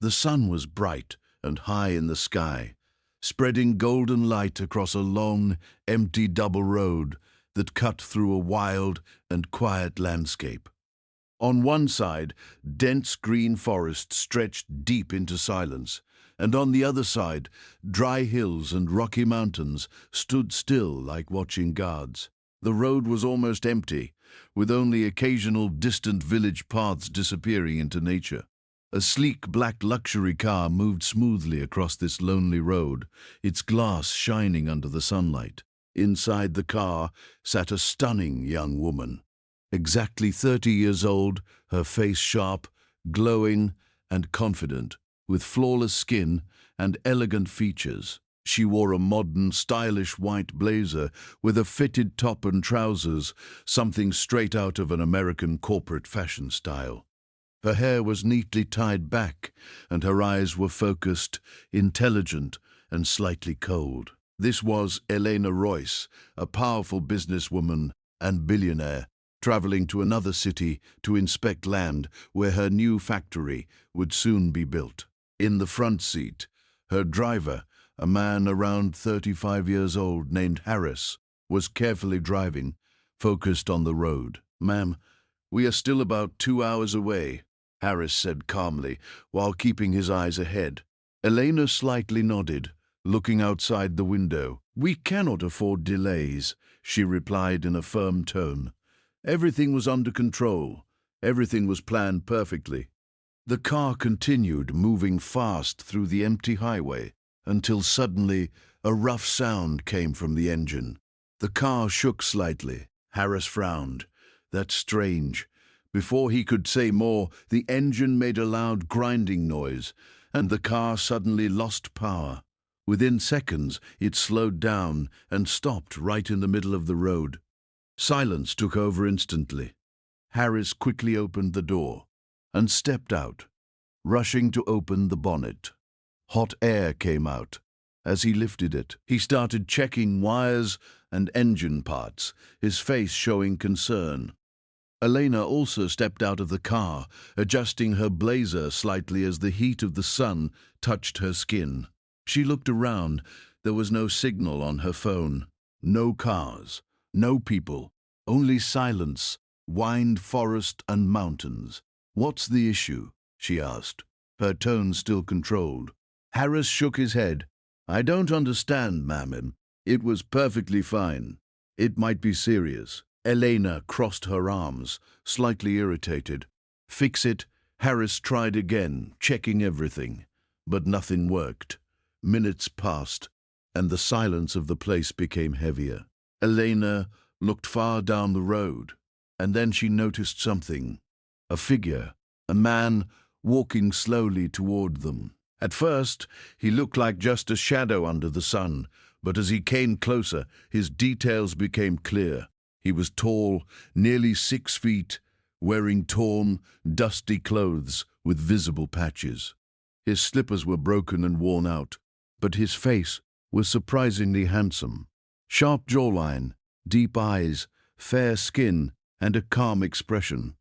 The sun was bright and high in the sky, spreading golden light across a long, empty double road that cut through a wild and quiet landscape. On one side, dense green forest stretched deep into silence, and on the other side, dry hills and rocky mountains stood still like watching guards. The road was almost empty, with only occasional distant village paths disappearing into nature. A sleek black luxury car moved smoothly across this lonely road, its glass shining under the sunlight. Inside the car sat a stunning young woman. Exactly 30 years old, her face sharp, glowing, and confident, with flawless skin and elegant features. She wore a modern, stylish white blazer with a fitted top and trousers, something straight out of an American corporate fashion style. Her hair was neatly tied back, and her eyes were focused, intelligent, and slightly cold. This was Elena Royce, a powerful businesswoman and billionaire, traveling to another city to inspect land where her new factory would soon be built. In the front seat, her driver, a man around 35 years old named Harris, was carefully driving, focused on the road. "Ma'am, we are still about 2 hours away," Harris said calmly, while keeping his eyes ahead. Elena slightly nodded, looking outside the window. "We cannot afford delays," she replied in a firm tone. Everything was under control. Everything was planned perfectly. The car continued moving fast through the empty highway until suddenly a rough sound came from the engine. The car shook slightly. Harris frowned. "That's strange." Before he could say more, the engine made a loud grinding noise, and the car suddenly lost power. Within seconds, it slowed down and stopped right in the middle of the road. Silence took over instantly. Harris quickly opened the door and stepped out, rushing to open the bonnet. Hot air came out. As he lifted it, he started checking wires and engine parts, his face showing concern. Elena also stepped out of the car, adjusting her blazer slightly as the heat of the sun touched her skin. She looked around. There was no signal on her phone. No cars, no people, only silence, wind, forest, and mountains. "What's the issue?" she asked, her tone still controlled. Harris shook his head. "I don't understand, ma'am. It was perfectly fine. It might be serious." Elena crossed her arms, slightly irritated. "Fix it." Harris tried again, checking everything. But nothing worked. Minutes passed, and the silence of the place became heavier. Elena looked far down the road, and then she noticed something. A figure, a man, walking slowly toward them. At first, he looked like just a shadow under the sun, but as he came closer, his details became clear. He was tall, nearly 6 feet, wearing torn, dusty clothes with visible patches. His slippers were broken and worn out, but his face was surprisingly handsome. Sharp jawline, deep eyes, fair skin, and a calm expression.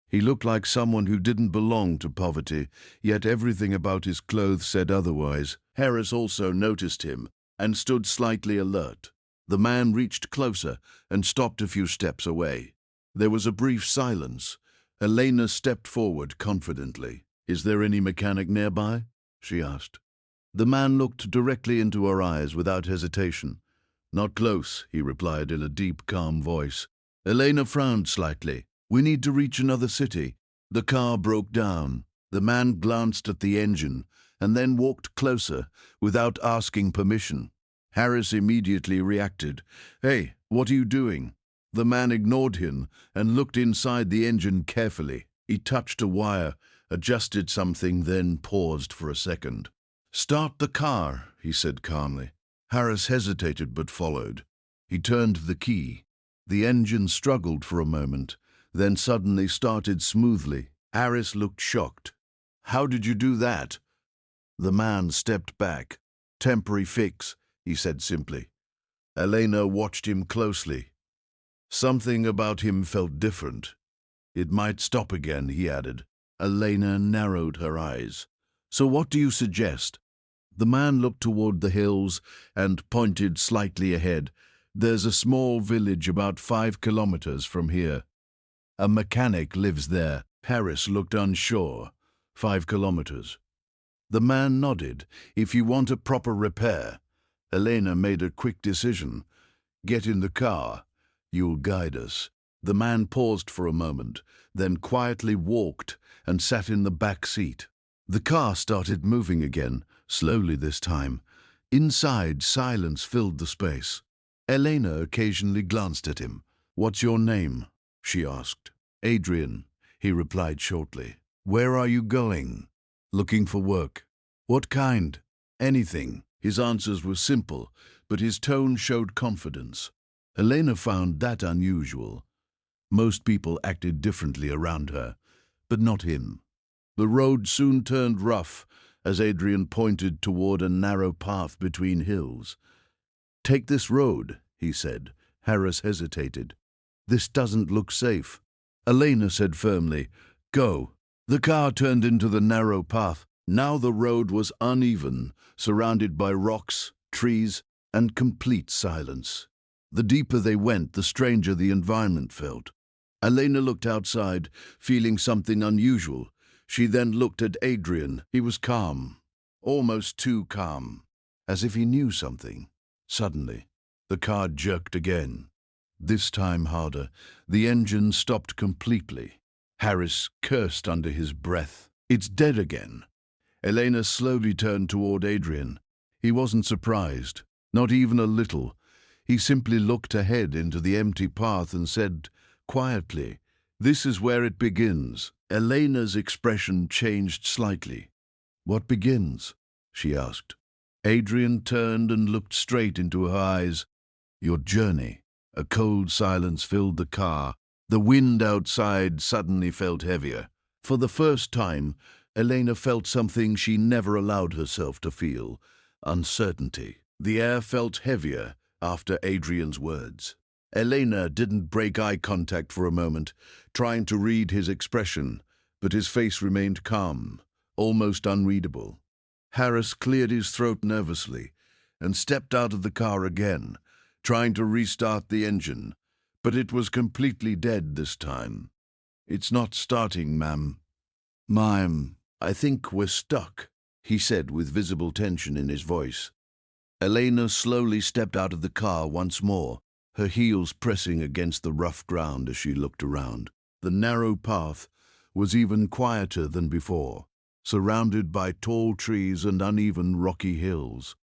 He looked like someone who didn't belong to poverty, yet everything about his clothes said otherwise. Harris also noticed him and stood slightly alert. The man reached closer and stopped a few steps away. There was a brief silence. Elena stepped forward confidently. "Is there any mechanic nearby?" she asked. The man looked directly into her eyes without hesitation. "Not close," he replied in a deep, calm voice. Elena frowned slightly. "We need to reach another city." The car broke down. The man glanced at the engine and then walked closer without asking permission. Harris immediately reacted. "Hey, what are you doing?" The man ignored him and looked inside the engine carefully. He touched a wire, adjusted something, then paused for a second. "Start the car," he said calmly. Harris hesitated but followed. He turned the key. The engine struggled for a moment, then suddenly started smoothly. Harris looked shocked. "How did you do that?" The man stepped back. "Temporary fix," he said simply. Elena watched him closely. Something about him felt different. "It might stop again," he added. Elena narrowed her eyes. So what do you suggest? The man looked toward the hills and pointed slightly ahead. There's a small village about 5 kilometers from here. A mechanic lives there. Harris looked unsure. 5 kilometers. The man nodded. If you want a proper repair. Elena made a quick decision. Get in the car. You'll guide us. The man paused for a moment, then quietly walked and sat in the back seat. The car started moving again, slowly this time. Inside, silence filled the space. Elena occasionally glanced at him. "What's your name?" she asked. "Adrian," he replied shortly. "Where are you going?" "Looking for work." "What kind?" "Anything." His answers were simple, but his tone showed confidence. Elena found that unusual. Most people acted differently around her, but not him. The road soon turned rough as Adrian pointed toward a narrow path between hills. "Take this road," he said. Harris hesitated. "This doesn't look safe." Elena said firmly, "Go." The car turned into the narrow path. Now the road was uneven, surrounded by rocks, trees, and complete silence. The deeper they went, the stranger the environment felt. Elena looked outside, feeling something unusual. She then looked at Adrian. He was calm, almost too calm, as if he knew something. Suddenly, the car jerked again. This time harder. The engine stopped completely. Harris cursed under his breath. "It's dead again." Elena slowly turned toward Adrian. He wasn't surprised, not even a little. He simply looked ahead into the empty path and said quietly, "This is where it begins." Elena's expression changed slightly. "What begins?" she asked. Adrian turned and looked straight into her eyes. "Your journey." A cold silence filled the car. The wind outside suddenly felt heavier. For the first time, Elena felt something she never allowed herself to feel: uncertainty. The air felt heavier after Adrian's words. Elena didn't break eye contact for a moment, trying to read his expression, but his face remained calm, almost unreadable. Harris cleared his throat nervously and stepped out of the car again, trying to restart the engine, but it was completely dead this time. "It's not starting, ma'am." "Ma'am, I think we're stuck," he said with visible tension in his voice. Elena slowly stepped out of the car once more, her heels pressing against the rough ground as she looked around. The narrow path was even quieter than before, surrounded by tall trees and uneven rocky hills.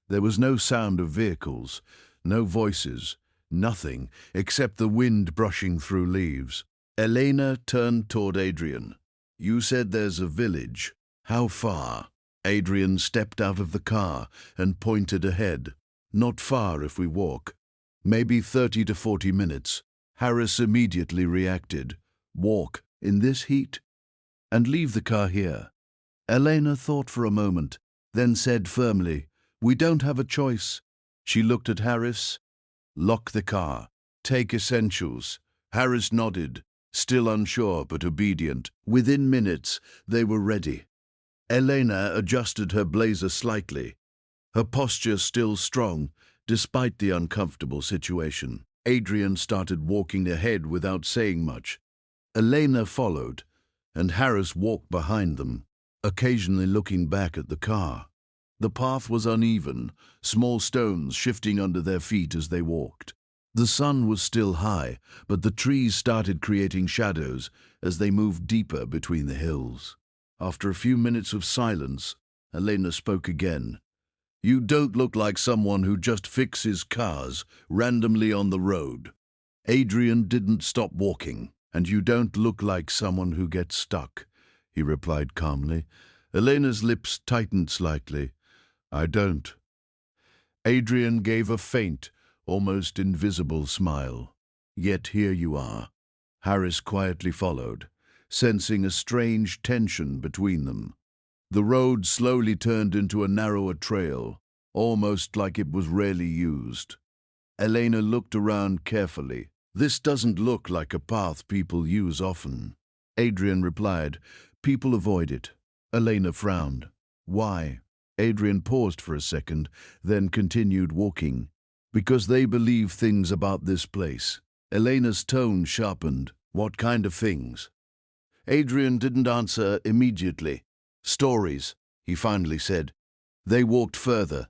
There was no sound of vehicles, no voices, nothing except the wind brushing through leaves. Elena turned toward Adrian. "You said there's a village. How far?" Adrian stepped out of the car and pointed ahead. "Not far if we walk. Maybe 30 to 40 minutes. Harris immediately reacted. "Walk in this heat? And leave the car here?" Elena thought for a moment, then said firmly, "We don't have a choice." She looked at Harris. "Lock the car. Take essentials." Harris nodded, still unsure but obedient. Within minutes, they were ready. Elena adjusted her blazer slightly, her posture still strong, despite the uncomfortable situation. Adrian started walking ahead without saying much. Elena followed, and Harris walked behind them, occasionally looking back at the car. The path was uneven, small stones shifting under their feet as they walked. The sun was still high, but the trees started creating shadows as they moved deeper between the hills. After a few minutes of silence, Elena spoke again. "You don't look like someone who just fixes cars randomly on the road." Adrian didn't stop walking. "And you don't look like someone who gets stuck," he replied calmly. Elena's lips tightened slightly. "I don't." Adrian gave a faint, almost invisible smile. "Yet here you are." Harris quietly followed, sensing a strange tension between them. The road slowly turned into a narrower trail, almost like it was rarely used. Elena looked around carefully. "This doesn't look like a path people use often." Adrian replied, "People avoid it. Elena frowned. Why? Adrian paused for a second, then continued walking. Because they believe things about this place. Elena's tone sharpened. What kind of things? Adrian didn't answer immediately. Stories, he finally said. They walked further.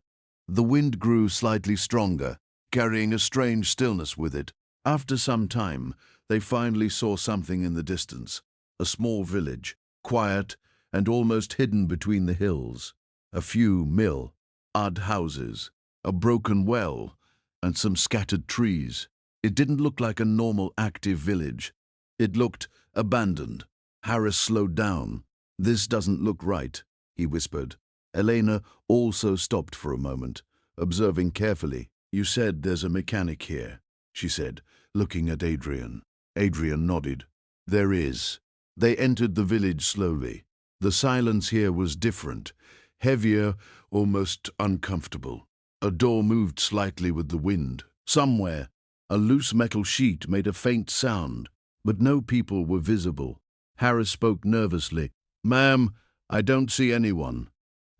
The wind grew slightly stronger, carrying a strange stillness with it. After some time, they finally saw something in the distance. A small village, quiet and almost hidden between the hills. A few odd houses, a broken well, and some scattered trees. It didn't look like a normal active village. It looked abandoned. Harris slowed down. This doesn't look right, he whispered. Elena also stopped for a moment, observing carefully. You said there's a mechanic here, she said, looking at Adrian. Adrian nodded. There is. They entered the village slowly. The silence here was different, heavier, almost uncomfortable. A door moved slightly with the wind. Somewhere, a loose metal sheet made a faint sound, but no people were visible. Harris spoke nervously. Ma'am, I don't see anyone.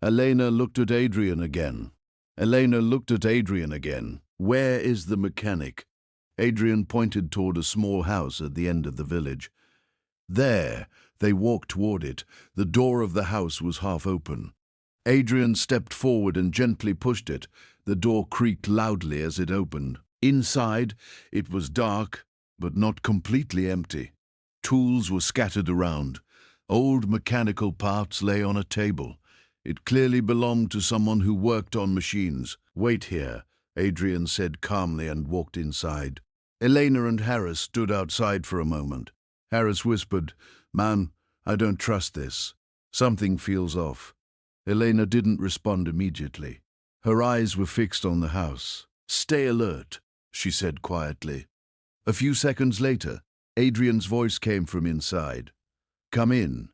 Elena looked at Adrian again. Where is the mechanic? Adrian pointed toward a small house at the end of the village. There, they walked toward it. The door of the house was half open. Adrian stepped forward and gently pushed it. The door creaked loudly as it opened. Inside, it was dark, but not completely empty. Tools were scattered around. Old mechanical parts lay on a table. It clearly belonged to someone who worked on machines. Wait here, Adrian said calmly and walked inside. Elena and Harris stood outside for a moment. Harris whispered, Man, I don't trust this. Something feels off. Elena didn't respond immediately. Her eyes were fixed on the house. Stay alert, she said quietly. A few seconds later, Adrian's voice came from inside. Come in.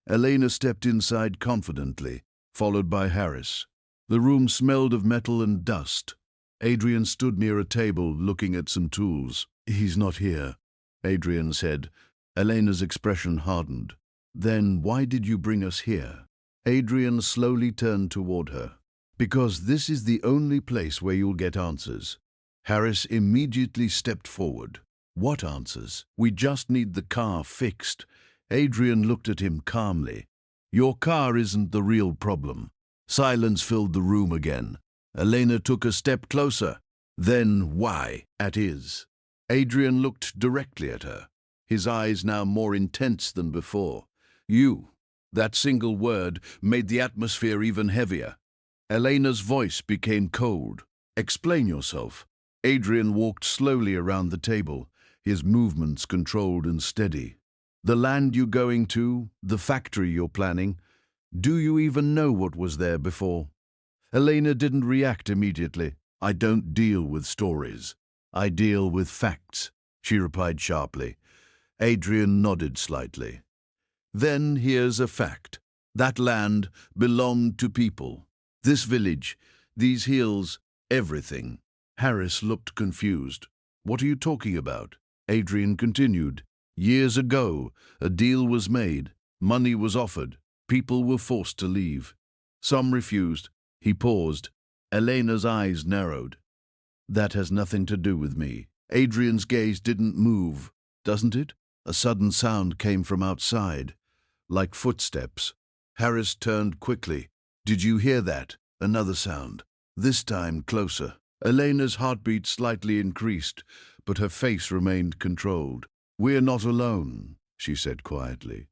Elena stepped inside confidently, followed by Harris. The room smelled of metal and dust. Adrian stood near a table looking at some tools. He's not here, Adrian said. Elena's expression hardened. Then why did you bring us here? Adrian slowly turned toward her. Because this is the only place where you'll get answers. Harris immediately stepped forward. What answers? We just need the car fixed. Adrian looked at him calmly. Your car isn't the real problem. Silence filled the room again. Elena took a step closer. Then why? At is. Adrian looked directly at her, his eyes now more intense than before. You. That single word made the atmosphere even heavier. Elena's voice became cold. Explain yourself. Adrian walked slowly around the table, his movements controlled and steady. The land you're going to, the factory you're planning, do you even know what was there before? Elena didn't react immediately. I don't deal with stories. I deal with facts, she replied sharply. Adrian nodded slightly. Then here's a fact. That land belonged to people. This village, these hills, everything. Harris looked confused. What are you talking about? Adrian continued. Years ago, a deal was made. Money was offered. People were forced to leave. Some refused. He paused. Elena's eyes narrowed. That has nothing to do with me. Adrian's gaze didn't move, doesn't it? A sudden sound came from outside, like footsteps. Harris turned quickly. Did you hear that? Another sound. This time closer. Elena's heartbeat slightly increased, but her face remained controlled. We're not alone, she said quietly.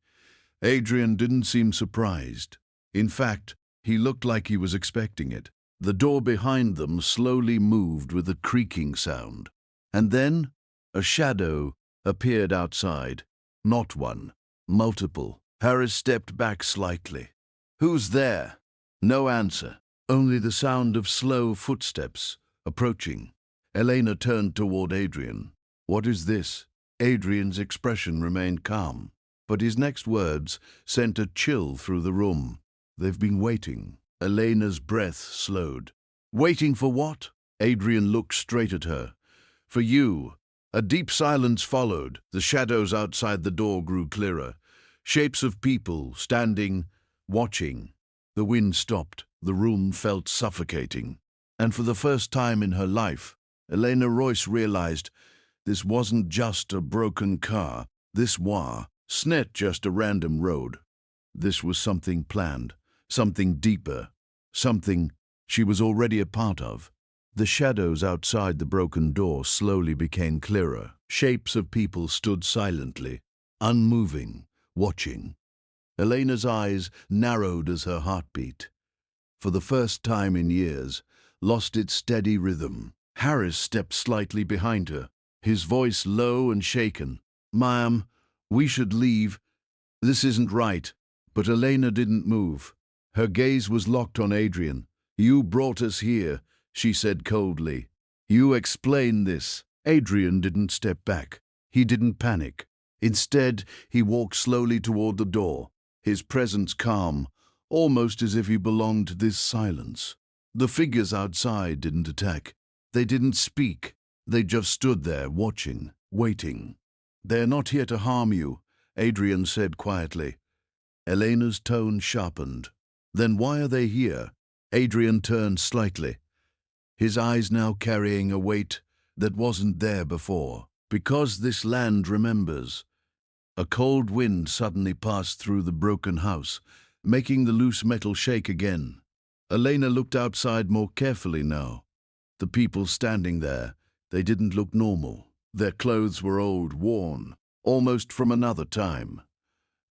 Adrian didn't seem surprised. In fact, he looked like he was expecting it. The door behind them slowly moved with a creaking sound. And then a shadow appeared outside. Not one, multiple. Harris stepped back slightly. Who's there? No answer. Only the sound of slow footsteps approaching. Elena turned toward Adrian. What is this? Adrian's expression remained calm, but his next words sent a chill through the room. They've been waiting. Elena's breath slowed. Waiting for what? Adrian looked straight at her. For you. A deep silence followed. The shadows outside the door grew clearer. Shapes of people standing, watching. The wind stopped. The room felt suffocating. And for the first time in her life, Elena Royce realized this wasn't just a broken car. This wasn't just a random road. This was something planned, something deeper, something she was already a part of. The shadows outside the broken door slowly became clearer. Shapes of people stood silently, unmoving, watching. Elena's eyes narrowed as her heartbeat, for the first time in years, lost its steady rhythm. Harris stepped slightly behind her, his voice low and shaken. "Ma'am, we should leave. This isn't right." But Elena didn't move. Her gaze was locked on Adrian. "You brought us here," she said coldly. "You explain this." Adrian didn't step back. He didn't panic. Instead, he walked slowly toward the door, his presence calm, almost as if he belonged to this silence. The figures outside didn't attack. They didn't speak. They just stood there, watching, waiting. "They're not here to harm you," Adrian said quietly. Elena's tone sharpened. "Then why are they here?" Adrian turned slightly, his eyes now carrying a weight that wasn't there before. "Because this land remembers." A cold wind suddenly passed through the broken house, making the loose metal shake again. Elena looked outside more carefully now. The people standing there, they didn't look normal. Their clothes were old, worn, almost from another time.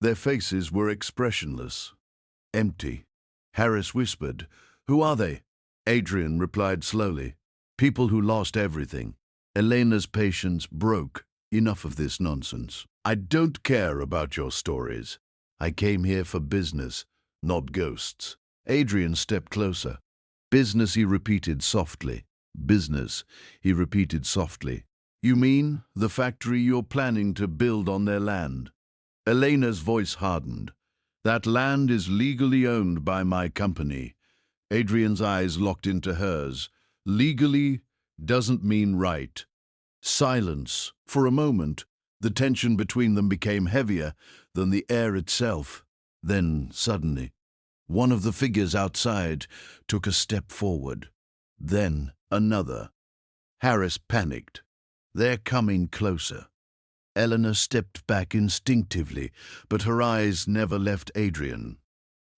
Their faces were expressionless, empty. Harris whispered, "Who are they?" Adrian replied slowly, "People who lost everything." Elena's patience broke. "Enough of this nonsense. I don't care about your stories. I came here for business, not ghosts." Adrian stepped closer. "Business," he repeated softly. "Business," he repeated softly. "You mean the factory you're planning to build on their land?" Elena's voice hardened. "That land is legally owned by my company." Adrian's eyes locked into hers. "Legally doesn't mean right." Silence. For a moment, the tension between them became heavier than the air itself. Then, suddenly, one of the figures outside took a step forward. Then another. Harris panicked. "They're coming closer." Eleanor stepped back instinctively, but her eyes never left Adrian.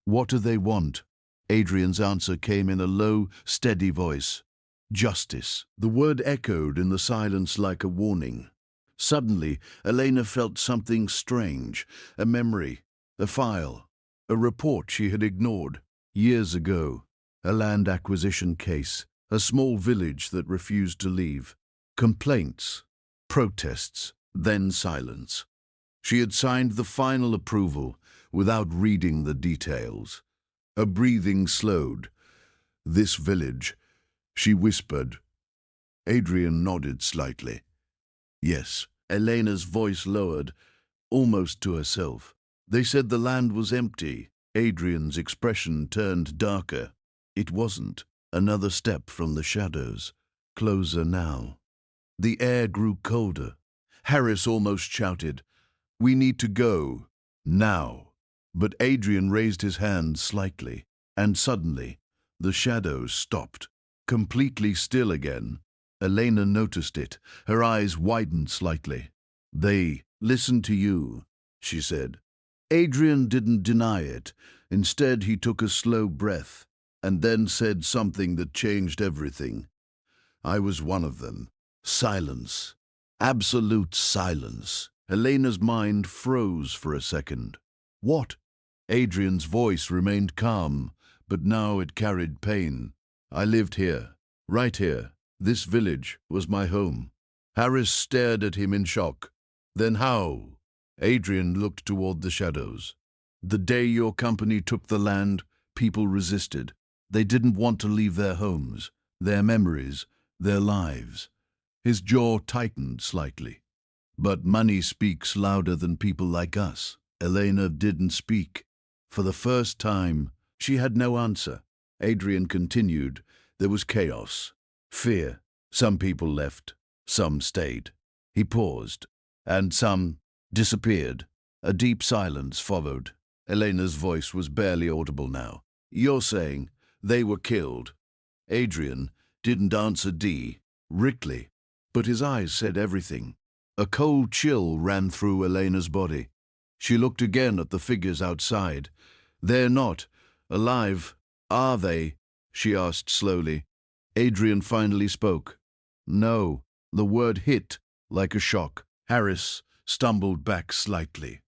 "What do they want?" Adrian's answer came in a low, steady voice. "Justice." The word echoed in the silence like a warning. Suddenly, Elena felt something strange, a memory, a file, a report she had ignored. Years ago, a land acquisition case, a small village that refused to leave. Complaints, protests, then silence. She had signed the final approval without reading the details. Her breathing slowed. "This village," she whispered. Adrian nodded slightly. "Yes." Elena's voice lowered, almost to herself. "They said the land was empty." Adrian's expression turned darker. It wasn't. Another step from the shadows. Closer now. The air grew colder. Harris almost shouted, "We need to go. Now." But Adrian raised his hand slightly, and suddenly, the shadows stopped, completely still again. Elena noticed it. Her eyes widened slightly. "They listen to you," she said. Adrian didn't deny it. Instead, he took a slow breath, and then said something that changed everything. "I was one of them." Silence. Absolute silence. Elena's mind froze for a second. "What?" Adrian's voice remained calm, but now it carried pain. "I lived here, right here. This village was my home." Harris stared at him in shock. "Then how?" Adrian looked toward the shadows. "The day your company took the land, people resisted. They didn't want to leave their homes, their memories, their lives." His jaw tightened slightly. "But money speaks louder than people like us." Elena didn't speak. For the first time, she had no answer. Adrian continued. "There was chaos, fear. Some people left, some stayed." He paused, "And some disappeared." A deep silence followed. Elena's voice was barely audible now. You're saying they were killed? Adrian didn't answer directly, but his eyes said everything. A cold chill ran through Elena's body. She looked again at the figures outside. They're not alive, are they? She asked slowly. Adrian finally spoke. No. The word hit like a shock. Harris stumbled back slightly.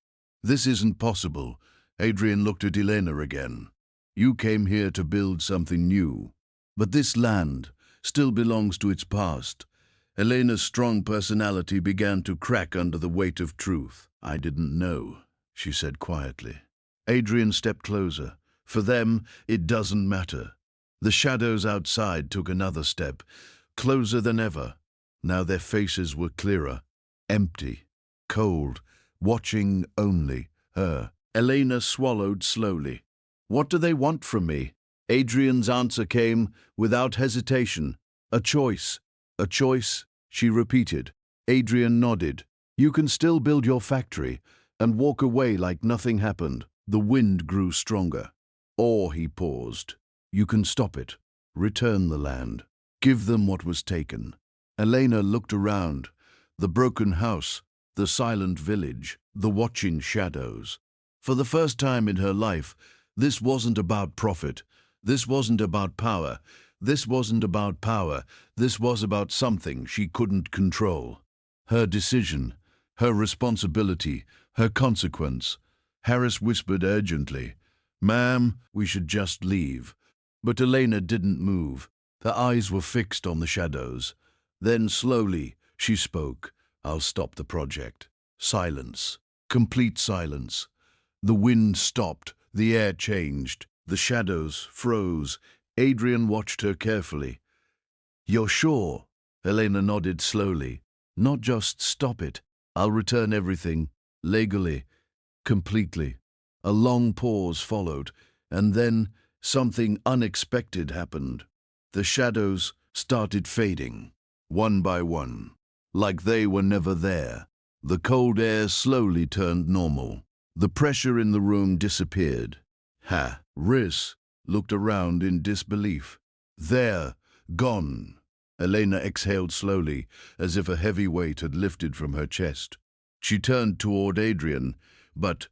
This isn't possible. Adrian looked at Elena again. You came here to build something new. But this land still belongs to its past. Elena's strong personality began to crack under the weight of truth. I didn't know, she said quietly. Adrian stepped closer. For them, it doesn't matter. The shadows outside took another step, closer than ever. Now their faces were clearer, empty, cold, watching only her. Elena swallowed slowly. What do they want from me? Adrian's answer came without hesitation. A choice. A choice, she repeated. Adrian nodded. You can still build your factory and walk away like nothing happened. The wind grew stronger. Or, he paused, you can stop it. Return the land. Give them what was taken. Elena looked around. The broken house, the silent village, the watching shadows. For the first time in her life, this wasn't about profit. This wasn't about power. This wasn't about power. This was about something she couldn't control. Her decision, her responsibility, her consequence. Harris whispered urgently, Ma'am, we should just leave. But Elena didn't move. Her eyes were fixed on the shadows. Then slowly, she spoke. I'll stop the project. Silence. Complete silence. The wind stopped. The air changed. The shadows froze. Adrian watched her carefully. You're sure? Elena nodded slowly. Not just stop it. I'll return everything. Legally. Completely. A long pause followed, and then something unexpected happened. The shadows started fading, one by one, like they were never there. The cold air slowly turned normal. The pressure in the room disappeared. Harris looked around in disbelief. There, gone. Elena exhaled slowly, as if a heavy weight had lifted from her chest. She turned toward Adrian, but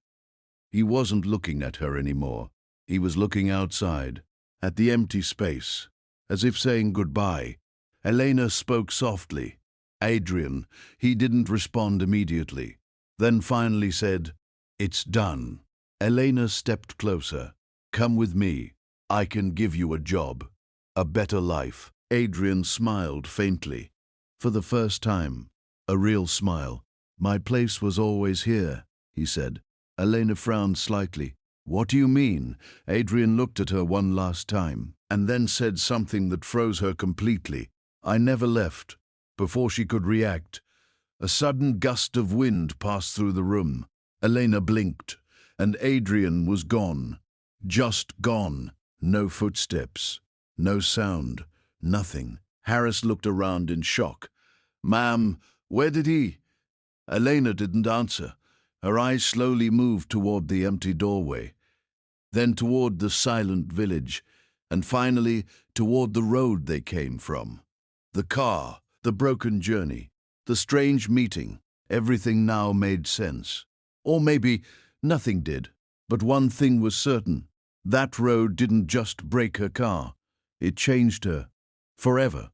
he wasn't looking at her anymore. He was looking outside, at the empty space, as if saying goodbye. Elena spoke softly. Adrian, he didn't respond immediately, then finally said, It's done. Elena stepped closer. Come with me. I can give you a job. A better life. Adrian smiled faintly. For the first time, a real smile. My place was always here, he said. Elena frowned slightly. What do you mean? Adrian looked at her one last time, and then said something that froze her completely. I never left. Before she could react, a sudden gust of wind passed through the room. Elena blinked, and Adrian was gone. Just gone. No footsteps. No sound. Nothing. Harris looked around in shock. Ma'am, where did he? Elena didn't answer. Her eyes slowly moved toward the empty doorway, then toward the silent village, and finally toward the road they came from. The car, the broken journey, the strange meeting, everything now made sense. Or maybe nothing did. But one thing was certain. That road didn't just break her car. It changed her. Forever.